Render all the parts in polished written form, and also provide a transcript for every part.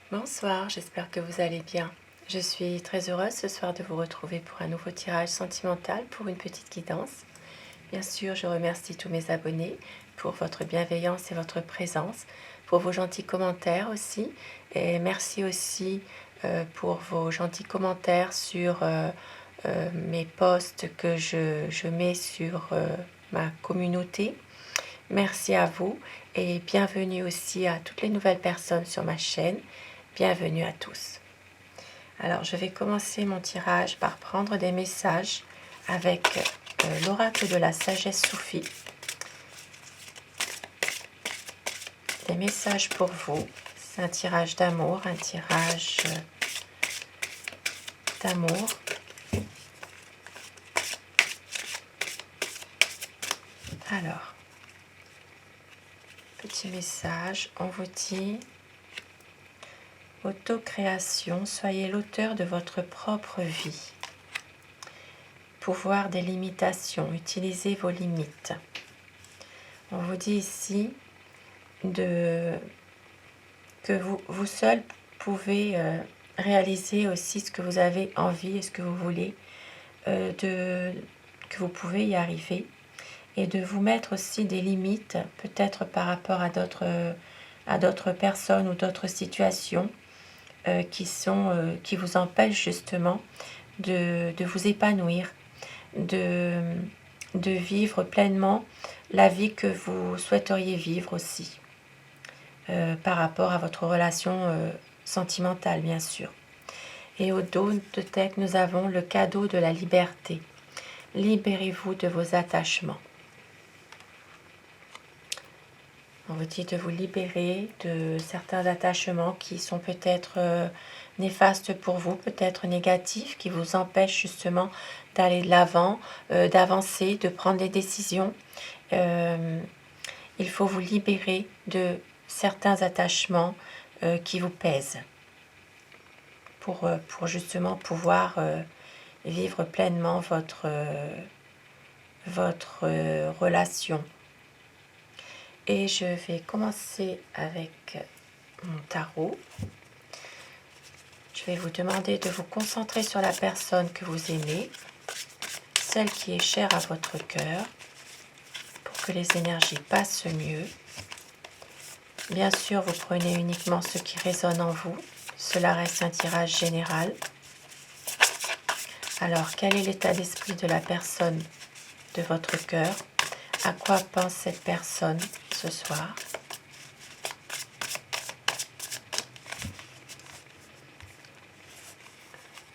Bonsoir, j'espère que vous allez bien. Je suis très heureuse ce soir de vous retrouver pour un nouveau tirage sentimental pour une petite guidance. Bien sûr, je remercie tous mes abonnés pour votre bienveillance et votre présence, pour vos gentils commentaires aussi. Et merci aussi pour vos gentils commentaires sur mes posts que je mets sur ma communauté. Merci à vous et bienvenue aussi à toutes les nouvelles personnes sur ma chaîne. Bienvenue à tous. Alors, je vais commencer mon tirage par prendre des messages avec l'oracle de la sagesse soufie. Des messages pour vous. C'est un tirage d'amour, un tirage d'amour. Alors, petit message, on vous dit: autocréation, soyez l'auteur de votre propre vie. Pouvoir des limitations, utilisez vos limites. On vous dit ici que vous seul pouvez réaliser aussi ce que vous avez envie et ce que vous voulez, que vous pouvez y arriver, et de vous mettre aussi des limites, peut-être par rapport à d'autres personnes ou d'autres situations qui vous empêchent justement de vous épanouir, de vivre pleinement la vie que vous souhaiteriez vivre aussi, par rapport à votre relation sentimentale, bien sûr. Et au dos de tête, nous avons le cadeau de la liberté. Libérez-vous de vos attachements. On vous dit de vous libérer de certains attachements qui sont peut-être néfastes pour vous, peut-être négatifs, qui vous empêchent justement d'aller de l'avant, d'avancer, de prendre des décisions. Il faut vous libérer de certains attachements qui vous pèsent pour justement pouvoir vivre pleinement votre relation. Et je vais commencer avec mon tarot. Je vais vous demander de vous concentrer sur la personne que vous aimez, celle qui est chère à votre cœur, pour que les énergies passent mieux. Bien sûr, vous prenez uniquement ce qui résonne en vous. Cela reste un tirage général. Alors, quel est l'état d'esprit de la personne de votre cœur? À quoi pense cette personne ce soir?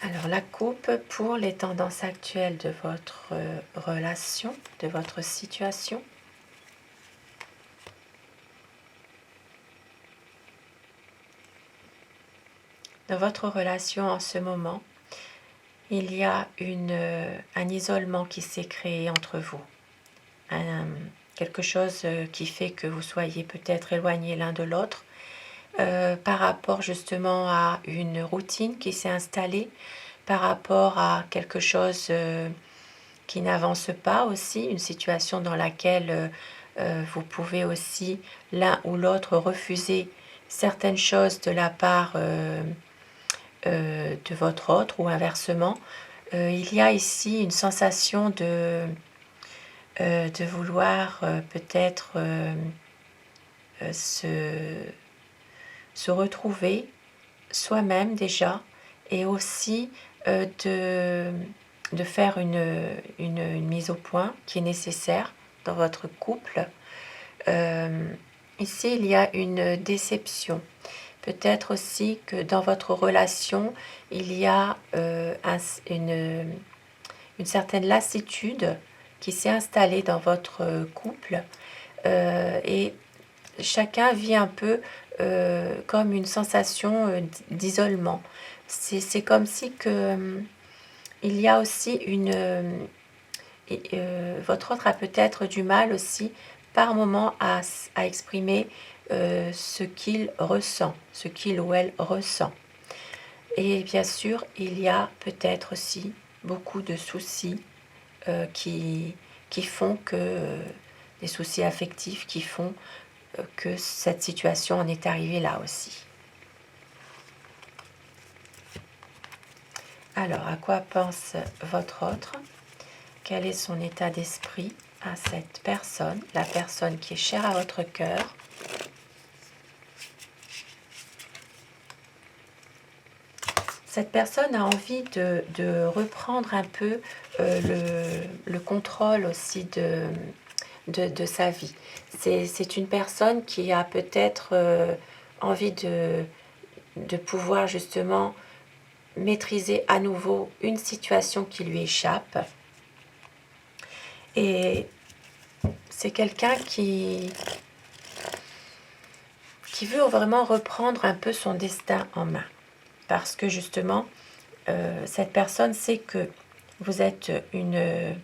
Alors, la coupe pour les tendances actuelles de votre relation, de votre situation. Dans votre relation en ce moment, il y a un isolement qui s'est créé entre vous. Quelque chose qui fait que vous soyez peut-être éloignés l'un de l'autre par rapport justement à une routine qui s'est installée, par rapport à quelque chose qui n'avance pas aussi, une situation dans laquelle vous pouvez aussi l'un ou l'autre refuser certaines choses de la part de votre autre ou inversement. Il y a ici une sensation de vouloir peut-être se retrouver soi-même déjà, et aussi de faire une mise au point qui est nécessaire dans votre couple. Ici, il y a une déception. Peut-être aussi que dans votre relation, il y a une certaine lassitude qui s'est installée dans votre couple, et chacun vit un peu comme une sensation d'isolement. C'est comme si il y a aussi votre autre a peut-être du mal aussi par moment à exprimer ce qu'il ressent, ce qu'il ou elle ressent. Et bien sûr, il y a peut-être aussi beaucoup de soucis qui font que, des soucis affectifs qui font que cette situation en est arrivée là aussi. Alors, à quoi pense votre autre? Quel est son état d'esprit à cette personne, la personne qui est chère à votre cœur? Cette personne a envie de reprendre un peu le contrôle aussi de sa vie. C'est une personne qui a peut-être envie de pouvoir justement maîtriser à nouveau une situation qui lui échappe. Et c'est quelqu'un qui veut vraiment reprendre un peu son destin en main. Parce que justement, cette personne sait que vous êtes une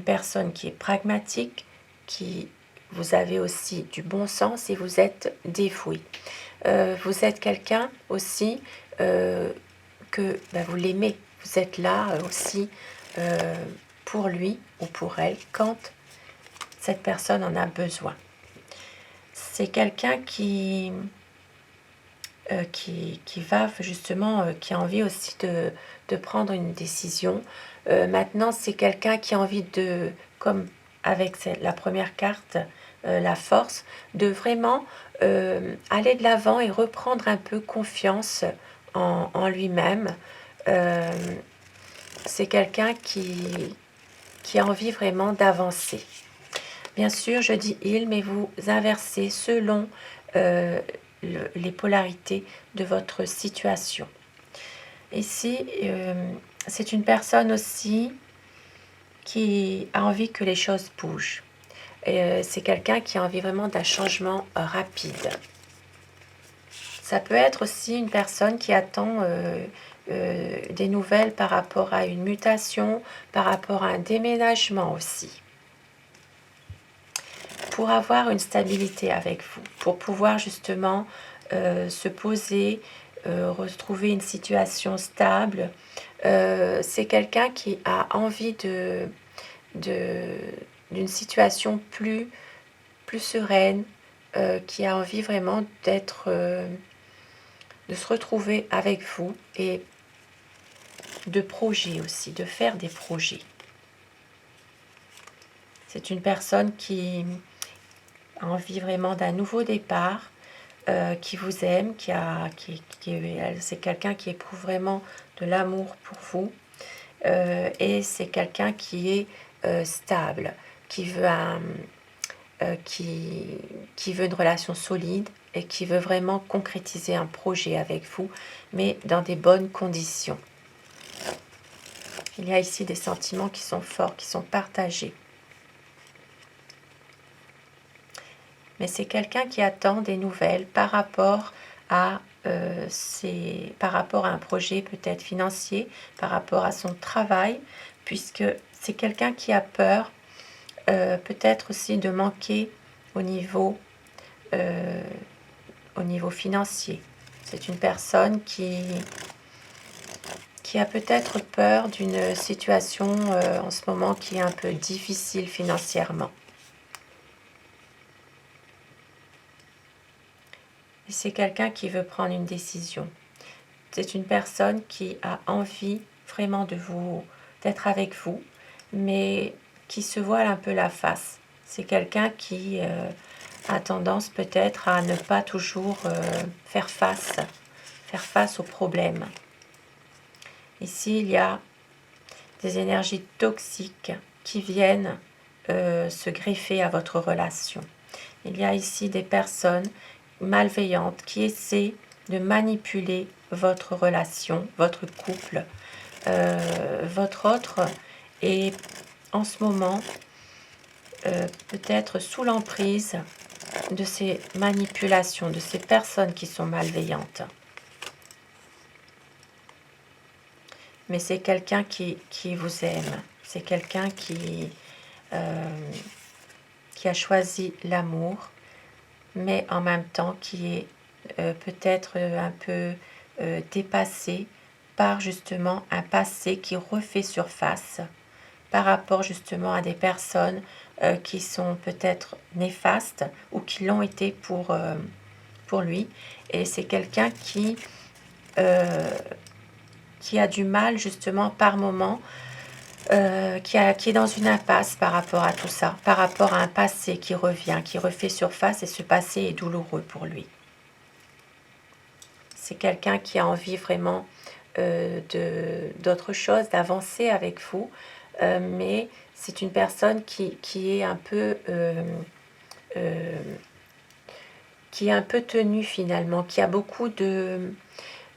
personne qui est pragmatique, qui vous avez aussi du bon sens et vous êtes dévoué. Vous êtes quelqu'un aussi que vous l'aimez. Vous êtes là aussi pour lui ou pour elle quand cette personne en a besoin. C'est quelqu'un qui va justement, qui a envie aussi de prendre une décision. Maintenant, c'est quelqu'un qui a envie de, comme avec la première carte, la force, de vraiment aller de l'avant et reprendre un peu confiance en lui-même. C'est quelqu'un qui a envie vraiment d'avancer. Bien sûr, je dis il, mais vous inversez selon les polarités de votre situation. Ici, c'est une personne aussi qui a envie que les choses bougent. C'est quelqu'un qui a envie vraiment d'un changement rapide. Ça peut être aussi une personne qui attend des nouvelles par rapport à une mutation, par rapport à un déménagement aussi. Pour avoir une stabilité avec vous, pour pouvoir justement se poser, retrouver une situation stable. C'est quelqu'un qui a envie d'une situation plus sereine, qui a envie vraiment de se retrouver avec vous et de projets aussi, de faire des projets. C'est une personne qui a envie vraiment d'un nouveau départ, qui vous aime, c'est quelqu'un qui éprouve vraiment de l'amour pour vous, et c'est quelqu'un qui est stable, qui veut qui veut une relation solide et qui veut vraiment concrétiser un projet avec vous, mais dans des bonnes conditions. Il y a ici des sentiments qui sont forts, qui sont partagés. Mais c'est quelqu'un qui attend des nouvelles par rapport à par rapport à un projet peut-être financier, par rapport à son travail, puisque c'est quelqu'un qui a peur peut-être aussi de manquer au niveau financier. C'est une personne qui a peut-être peur d'une situation en ce moment qui est un peu difficile financièrement. Et c'est quelqu'un qui veut prendre une décision. C'est une personne qui a envie vraiment d'être avec vous, mais qui se voile un peu la face. C'est quelqu'un qui a tendance peut-être à ne pas toujours faire face aux problèmes. Ici, il y a des énergies toxiques qui viennent se greffer à votre relation. Il y a ici des personnes malveillantes qui essaient de manipuler votre relation, votre couple. Votre autre est en ce moment peut-être sous l'emprise de ces manipulations, de ces personnes qui sont malveillantes. Mais c'est quelqu'un qui vous aime, c'est quelqu'un qui a choisi l'amour, mais en même temps qui est peut-être un peu dépassé par justement un passé qui refait surface par rapport justement à des personnes qui sont peut-être néfastes ou qui l'ont été pour lui. Et c'est quelqu'un qui qui a du mal justement par moment, qui est dans une impasse par rapport à tout ça, par rapport à un passé qui revient, qui refait surface, et ce passé est douloureux pour lui. C'est quelqu'un qui a envie vraiment d'autre chose, d'avancer avec vous, mais c'est une personne qui est un peu tenue finalement, qui a beaucoup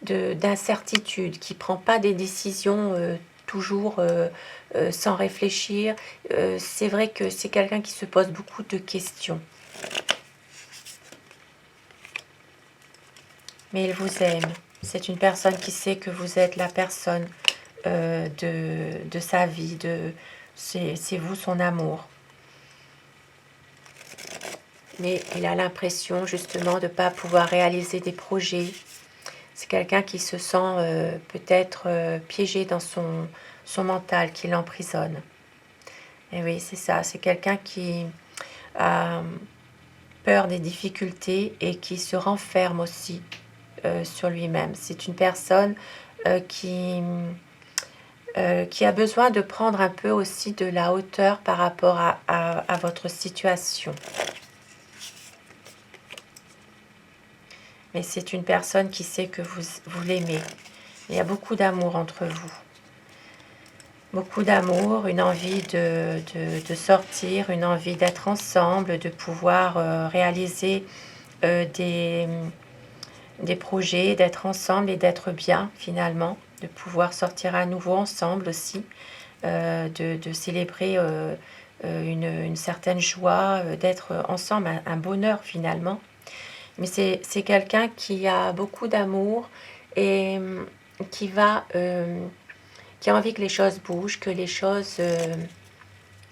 d'incertitudes, qui ne prend pas des décisions toujours sans réfléchir. C'est vrai que c'est quelqu'un qui se pose beaucoup de questions. Mais il vous aime. C'est une personne qui sait que vous êtes la personne de sa vie, c'est vous son amour. Mais il a l'impression justement de ne pas pouvoir réaliser des projets. C'est quelqu'un qui se sent peut-être piégé dans son mental, qui l'emprisonne. Et oui, c'est ça, c'est quelqu'un qui a peur des difficultés et qui se renferme aussi sur lui-même. C'est une personne qui a besoin de prendre un peu aussi de la hauteur par rapport à votre situation. Mais c'est une personne qui sait que vous l'aimez. Il y a beaucoup d'amour entre vous. Beaucoup d'amour, une envie de sortir, une envie d'être ensemble, de pouvoir réaliser des projets, d'être ensemble et d'être bien finalement, de pouvoir sortir à nouveau ensemble aussi, de célébrer une certaine joie, d'être ensemble, un bonheur finalement. Mais c'est quelqu'un qui a beaucoup d'amour et qui qui a envie que les choses bougent, que les choses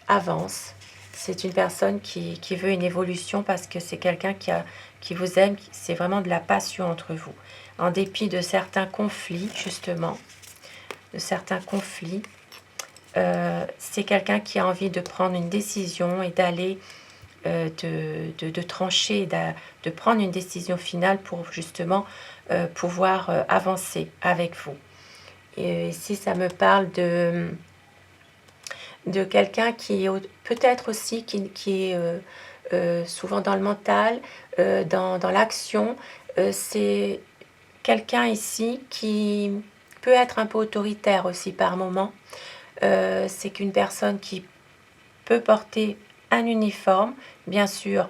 avancent. C'est une personne qui veut une évolution parce que c'est quelqu'un qui vous aime, c'est vraiment de la passion entre vous. En dépit de certains conflits, justement, c'est quelqu'un qui a envie de prendre une décision et d'aller de trancher, de prendre une décision finale pour justement pouvoir avancer avec vous. Et ici, ça me parle de quelqu'un qui est peut-être aussi qui est souvent dans le mental, dans l'action. C'est quelqu'un ici qui peut être un peu autoritaire aussi par moment. C'est qu'une personne qui peut porter un uniforme. Bien sûr,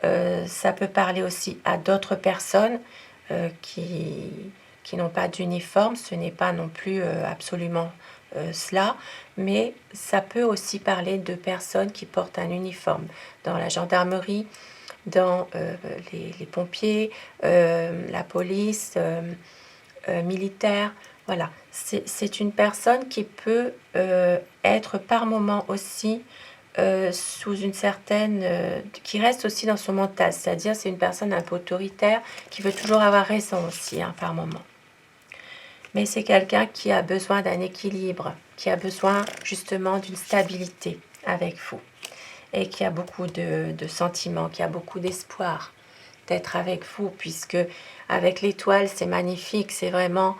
ça peut parler aussi à d'autres personnes qui n'ont pas d'uniforme. Ce n'est pas non plus absolument cela, mais ça peut aussi parler de personnes qui portent un uniforme dans la gendarmerie, dans les pompiers, la police, militaire. Voilà, c'est une personne qui peut être par moment aussi sous une certaine... qui reste aussi dans son mental, c'est-à-dire c'est une personne un peu autoritaire qui veut toujours avoir raison aussi par moment. Mais c'est quelqu'un qui a besoin d'un équilibre, qui a besoin justement d'une stabilité avec vous et qui a beaucoup de sentiments, qui a beaucoup d'espoir d'être avec vous, puisque avec l'étoile c'est magnifique, c'est vraiment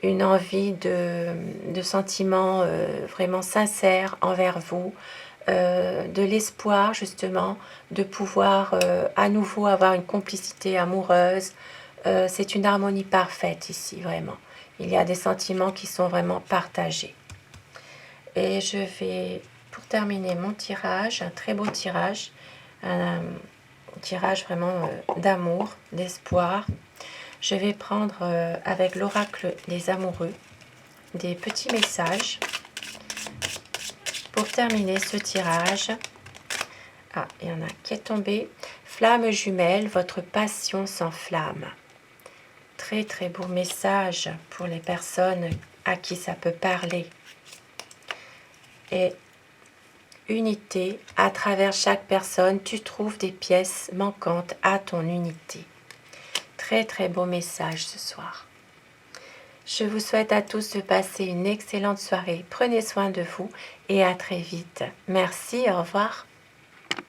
une envie de sentiments vraiment sincères envers vous, de l'espoir justement de pouvoir à nouveau avoir une complicité amoureuse. C'est une harmonie parfaite ici, vraiment. Il y a des sentiments qui sont vraiment partagés. Et je vais, pour terminer mon tirage, un très beau tirage, un tirage vraiment d'amour, d'espoir. Je vais prendre avec l'oracle des amoureux des petits messages pour terminer ce tirage. Ah, il y en a qui est tombé. Flamme jumelle, votre passion s'enflamme. Très très beau message pour les personnes à qui ça peut parler. Et unité, à travers chaque personne, tu trouves des pièces manquantes à ton unité. Très très beau message ce soir. Je vous souhaite à tous de passer une excellente soirée. Prenez soin de vous et à très vite. Merci, au revoir.